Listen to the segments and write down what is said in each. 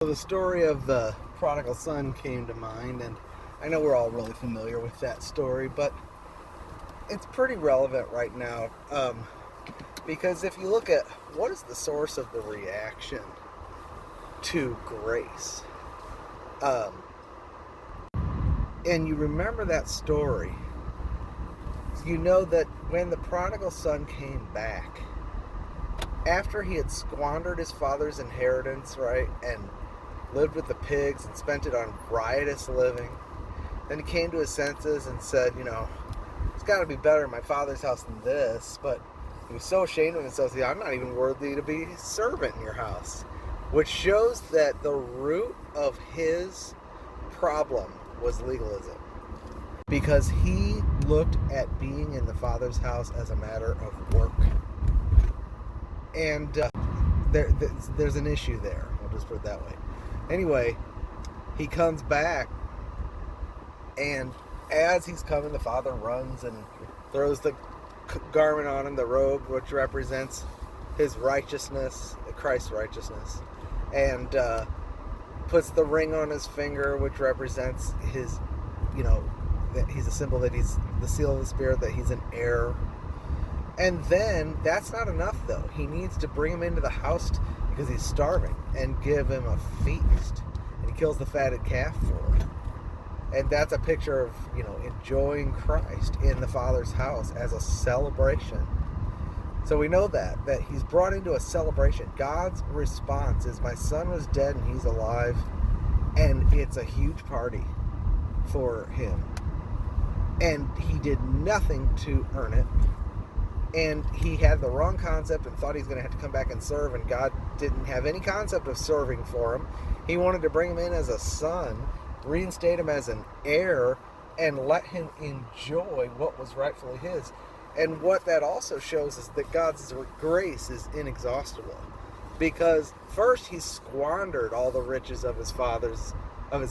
The story of the prodigal son came to mind, and I know we're all really familiar with that story, but it's pretty relevant right now because if you look at what is the source of the reaction to grace, and you remember that story, you know that when the prodigal son came back, after he had squandered his father's inheritance, right, and lived with the pigs and spent it on riotous living, then he came to his senses and said, it's got to be better in my father's house than this. But he was so ashamed of himself, I'm not even worthy to be a servant in your house, which shows that the root of his problem was legalism, because he looked at being in the father's house as a matter of work. And there's an issue there. I'll just put it that way. Anyway, he comes back, and as he's coming, the father runs and throws the garment on him, the robe, which represents his righteousness, Christ's righteousness, and puts the ring on his finger, which represents his, that he's a symbol that he's the seal of the Spirit, that he's an heir. And then, that's not enough, though. He needs to bring him into the house because he's starving and give him a feast. And he kills the fatted calf for him. And that's a picture of, enjoying Christ in the Father's house as a celebration. So we know that he's brought into a celebration. God's response is, my son was dead and he's alive. And it's a huge party for him. And he did nothing to earn it. And he had the wrong concept and thought he's going to have to come back and serve, and God didn't have any concept of serving for him. He wanted to bring him in as a son, reinstate him as an heir, and let him enjoy what was rightfully his. And what that also shows is that God's grace is inexhaustible, because first he squandered all the riches of his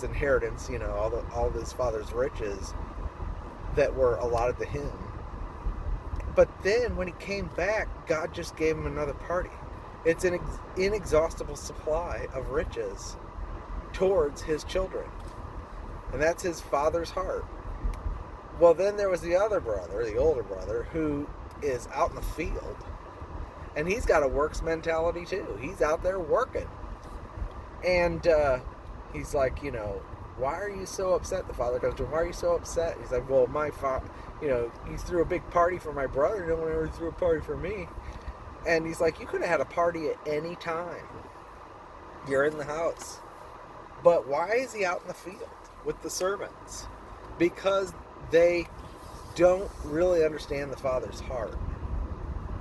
inheritance, all of his father's riches that were allotted to him. But then when he came back, God just gave him another party. It's an inexhaustible supply of riches towards his children. And that's his father's heart. Well, then there was the other brother, the older brother, who is out in the field. And he's got a works mentality too. He's out there working. And he's like, why are you so upset? The father comes to him, why are you so upset? He's like, well, my father, you threw a big party for my brother. No one ever threw a party for me. And he's like, you could have had a party at any time. You're in the house. But why is he out in the field with the servants? Because they don't really understand the father's heart.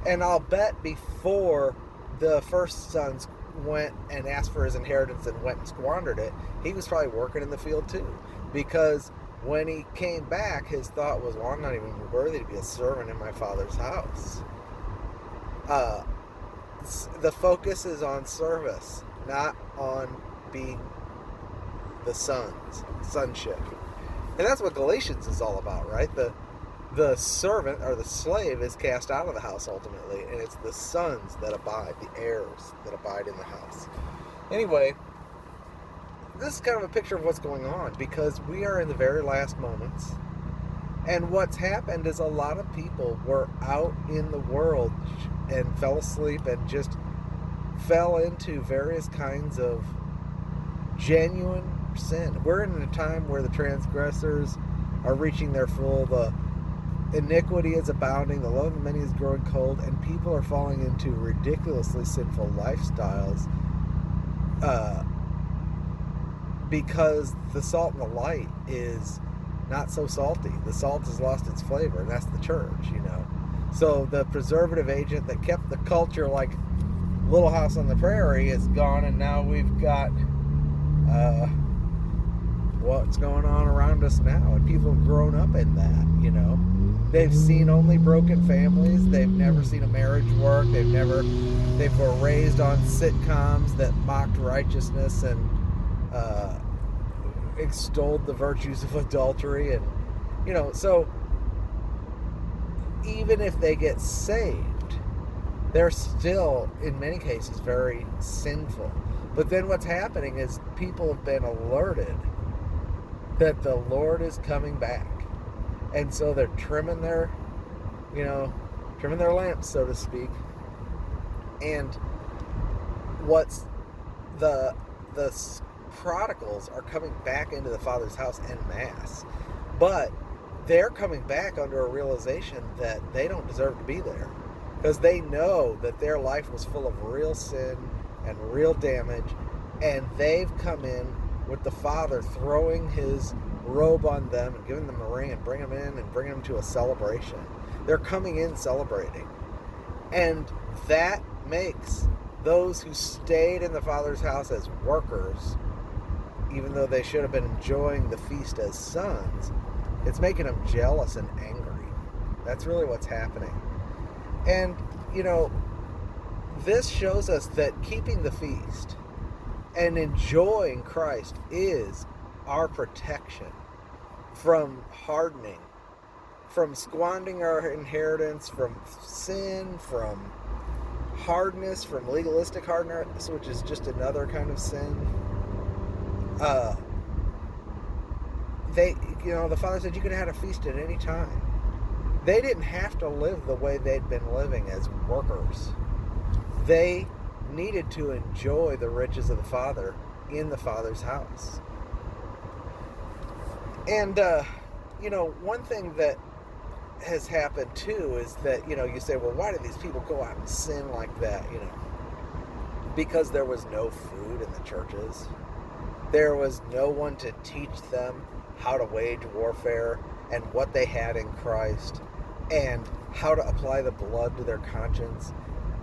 And I'll bet before the first sons went and asked for his inheritance and went and squandered it, he was probably working in the field too. Because when he came back, his thought was, well, I'm not even worthy to be a servant in my father's house. The focus is on service, not on being the sonship. And that's what Galatians is all about, right? The servant or the slave is cast out of the house ultimately, and it's the sons that abide, the heirs that abide in the house. Anyway, this is kind of a picture of what's going on, because we are in the very last moments, and what's happened is a lot of people were out in the world and fell asleep and just fell into various kinds of genuine sin. We're in a time where the transgressors are reaching their full, the iniquity is abounding, the love of many is growing cold, and people are falling into ridiculously sinful lifestyles because the salt and the light is not so salty. The salt has lost its flavor, and that's the church, So the preservative agent that kept the culture like Little House on the Prairie is gone, and now we've got what's going on around us now, and people have grown up in that, They've seen only broken families. They've never seen a marriage work. They were raised on sitcoms that mocked righteousness and extolled the virtues of adultery, and so even if they get saved, they're still in many cases very sinful, But then what's happening is people have been alerted that the Lord is coming back. And so they're trimming their lamps, so to speak. And what's the prodigals are coming back into the Father's house en masse. But they're coming back under a realization that they don't deserve to be there. Because they know that their life was full of real sin and real damage. And they've come in with the Father throwing his robe on them and giving them a ring and bringing them in and bringing them to a celebration. They're coming in celebrating. And that makes those who stayed in the Father's house as workers, even though they should have been enjoying the feast as sons, it's making them jealous and angry. That's really what's happening. And, this shows us that keeping the feast and enjoying Christ is our protection from hardening, from squandering our inheritance, from sin, from hardness, from legalistic hardness, which is just another kind of sin. The Father said you could have had a feast at any time. They didn't have to live the way they'd been living as workers. They needed to enjoy the riches of the Father in the Father's house. And, one thing that has happened too is that, you say, well, why did these people go out and sin like that? Because there was no food in the churches. There was no one to teach them how to wage warfare and what they had in Christ and how to apply the blood to their conscience,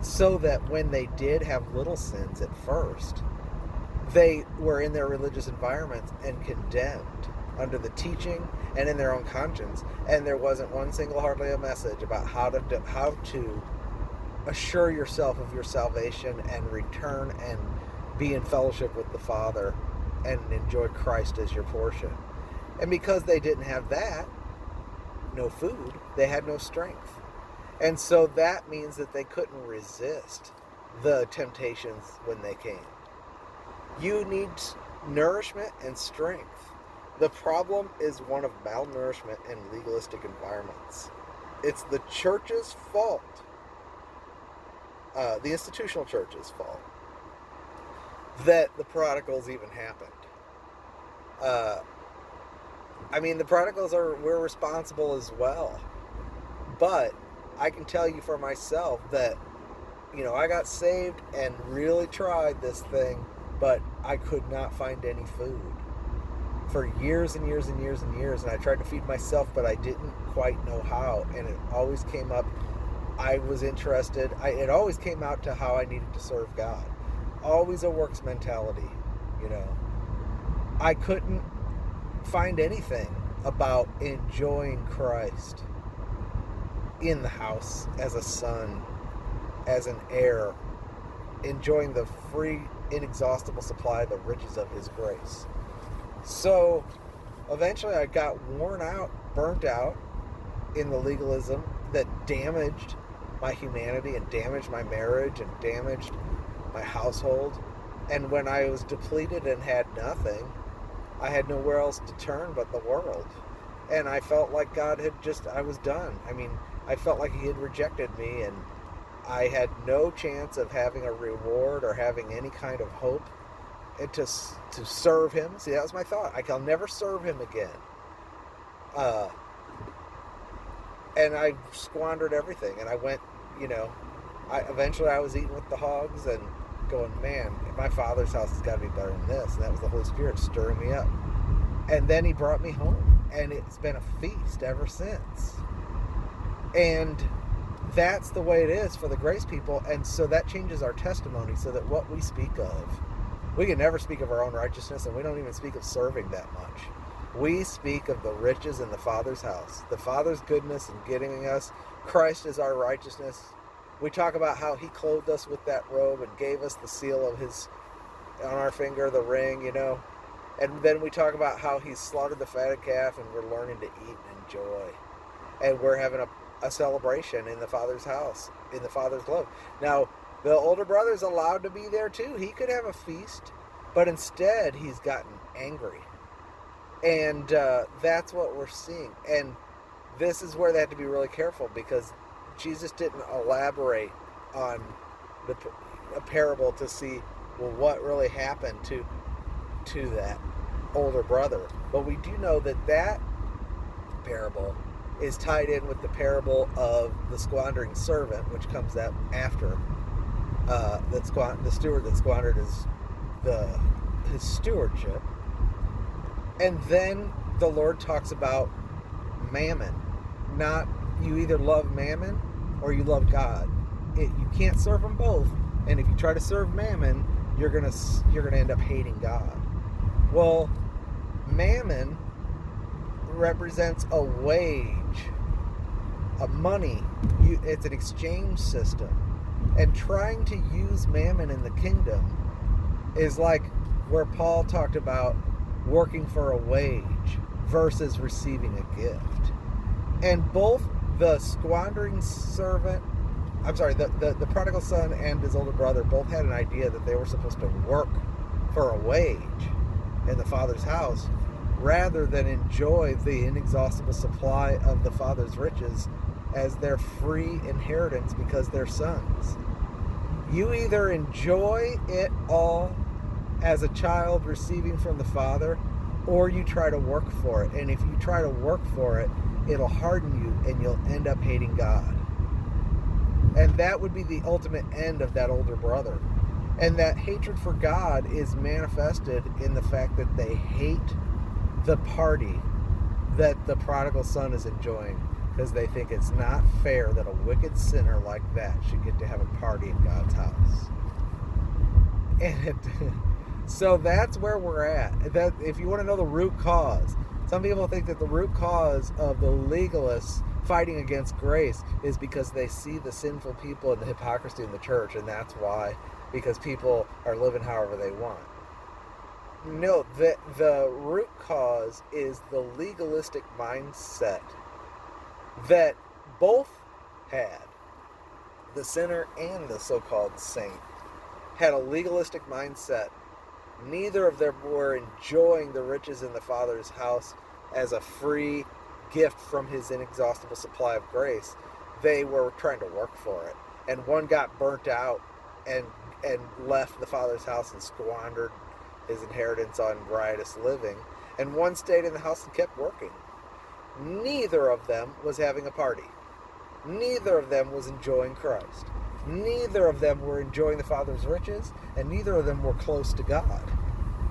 so that when they did have little sins at first, they were in their religious environments and condemned under the teaching and in their own conscience. And there wasn't one single, hardly a message about how to assure yourself of your salvation and return and be in fellowship with the Father and enjoy Christ as your portion. And because they didn't have that, no food, they had no strength. And so that means that they couldn't resist the temptations when they came. You need nourishment and strength. The problem is one of malnourishment and legalistic environments. It's the church's fault, the institutional church's fault, that the prodigals even happened. The prodigals we're responsible as well. But I can tell you for myself that, I got saved and really tried this thing, but I could not find any food for years and years and years and years. And I tried to feed myself, but I didn't quite know how. And it always came up. I was interested. It always came out to how I needed to serve God. Always a works mentality, I couldn't find anything about enjoying Christ in the house as a son, as an heir, enjoying the free, inexhaustible supply of the riches of his grace. So eventually I got worn out, burnt out in the legalism that damaged my humanity and damaged my marriage and damaged my household. And when I was depleted and had nothing, I had nowhere else to turn but the world. And I felt like God had I was done. I felt like he had rejected me, and I had no chance of having a reward or having any kind of hope to serve him. See, that was my thought. I'll never serve him again. And I squandered everything, and I went, eventually I was eating with the hogs and going, man, my Father's house has got to be better than this. And that was the Holy Spirit stirring me up. And then he brought me home, and it's been a feast ever since. And that's the way it is for the grace people. And so that changes our testimony, so that what we speak of, we can never speak of our own righteousness, and we don't even speak of serving that much. We speak of the riches in the Father's house, the Father's goodness in giving us. Christ is our righteousness. We talk about how he clothed us with that robe and gave us the seal of his on our finger, the ring, And then we talk about how he slaughtered the fatted calf, and we're learning to eat and enjoy. And we're having a celebration in the Father's house, in the Father's love. Now, The older brother's allowed to be there too. He could have a feast, but instead he's gotten angry. And that's what we're seeing. And this is where they have to be really careful, because Jesus didn't elaborate on a parable to see, well, what really happened to that older brother. But we do know that parable is tied in with the parable of the squandering servant, which comes up after the steward that squandered his stewardship. And then the Lord talks about Mammon. Not, you either love Mammon or you love God. You can't serve them both. And if you try to serve Mammon, you're gonna end up hating God. Well, Mammon represents a wage, a money. It's an exchange system. And trying to use Mammon in the kingdom is like where Paul talked about working for a wage versus receiving a gift. And both the squandering servant, the prodigal son and his older brother both had an idea that they were supposed to work for a wage in the Father's house rather than enjoy the inexhaustible supply of the Father's riches as their free inheritance because they're sons. You either enjoy it all as a child receiving from the Father, or you try to work for it. And if you try to work for it, it'll harden you and you'll end up hating God. And that would be the ultimate end of that older brother. And that hatred for God is manifested in the fact that they hate the party that the prodigal son is enjoying, because they think it's not fair that a wicked sinner like that should get to have a party in God's house. And so that's where we're at. That, if you want to know the root cause, some people think that the root cause of the legalists fighting against grace is because they see the sinful people and the hypocrisy in the church, and that's why, because people are living however they want. No, the root cause is the legalistic mindset that both had, the sinner and the so-called saint, had a legalistic mindset. Neither of them were enjoying the riches in the Father's house as a free gift from his inexhaustible supply of grace. They were trying to work for it. And one got burnt out and left the Father's house and squandered his inheritance on riotous living. And one stayed in the house and kept working. Neither of them was having a party. Neither of them was enjoying Christ. Neither of them were enjoying the Father's riches, and neither of them were close to God.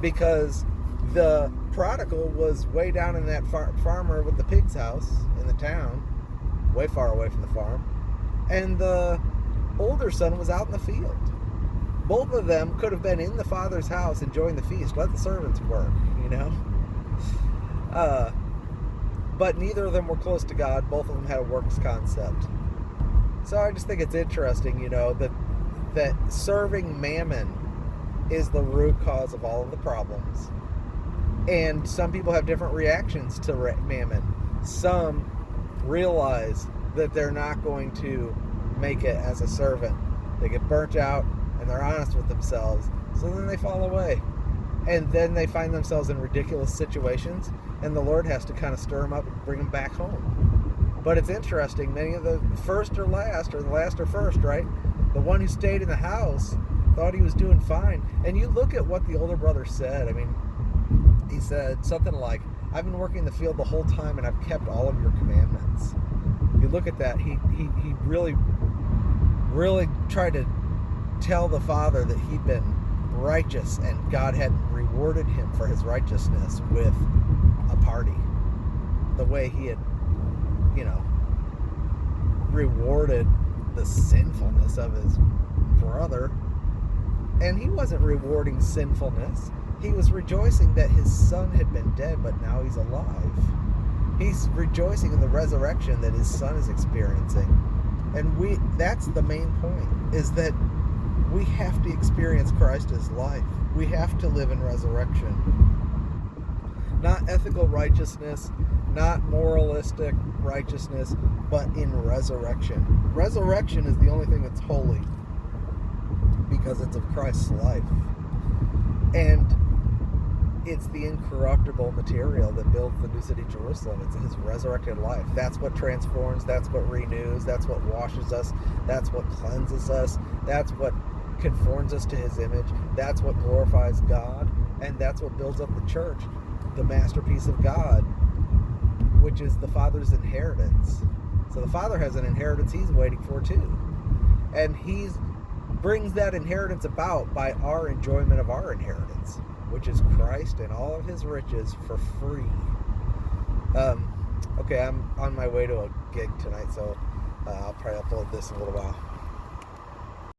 Because the prodigal was way down in that farmer with the pig's house in the town, way far away from the farm, and the older son was out in the field. Both of them could have been in the Father's house enjoying the feast. Let the servants work, you know? But neither of them were close to God. Both of them had a works concept. So I just think it's interesting, you know, that serving Mammon is the root cause of all of the problems. And some people have different reactions to Mammon. Some realize that they're not going to make it as a servant. They get burnt out and they're honest with themselves. So then they fall away. And then they find themselves in ridiculous situations, and the Lord has to kind of stir them up and bring them back home. But it's interesting, many of the first or last, or the last or first, right? The one who stayed in the house thought he was doing fine. And you look at what the older brother said. I mean, he said something like, I've been working in the field the whole time and I've kept all of your commandments. You look at that, he really tried to tell the father that he'd been righteous and God had rewarded him for his righteousness with a party. The way he had, you know, rewarded the sinfulness of his brother. And he wasn't rewarding sinfulness. He was rejoicing that his son had been dead, but now he's alive. He's rejoicing in the resurrection that his son is experiencing. And that's the main point, is that we have to experience Christ as life. We have to live in resurrection. Not ethical righteousness, not moralistic righteousness, but in resurrection. Resurrection is the only thing that's holy. because it's of Christ's life. And it's the incorruptible material that builds the new city Jerusalem. It's his resurrected life. That's what transforms, that's what renews, that's what washes us, that's what cleanses us, that's what conforms us to his image, that's what glorifies God, and that's what builds up the church, the masterpiece of God, which is the Father's inheritance. So the Father has an inheritance he's waiting for too. And he brings that inheritance about by our enjoyment of our inheritance, which is Christ and all of his riches for free. Okay, I'm on my way to a gig tonight, so I'll probably upload this in a little while.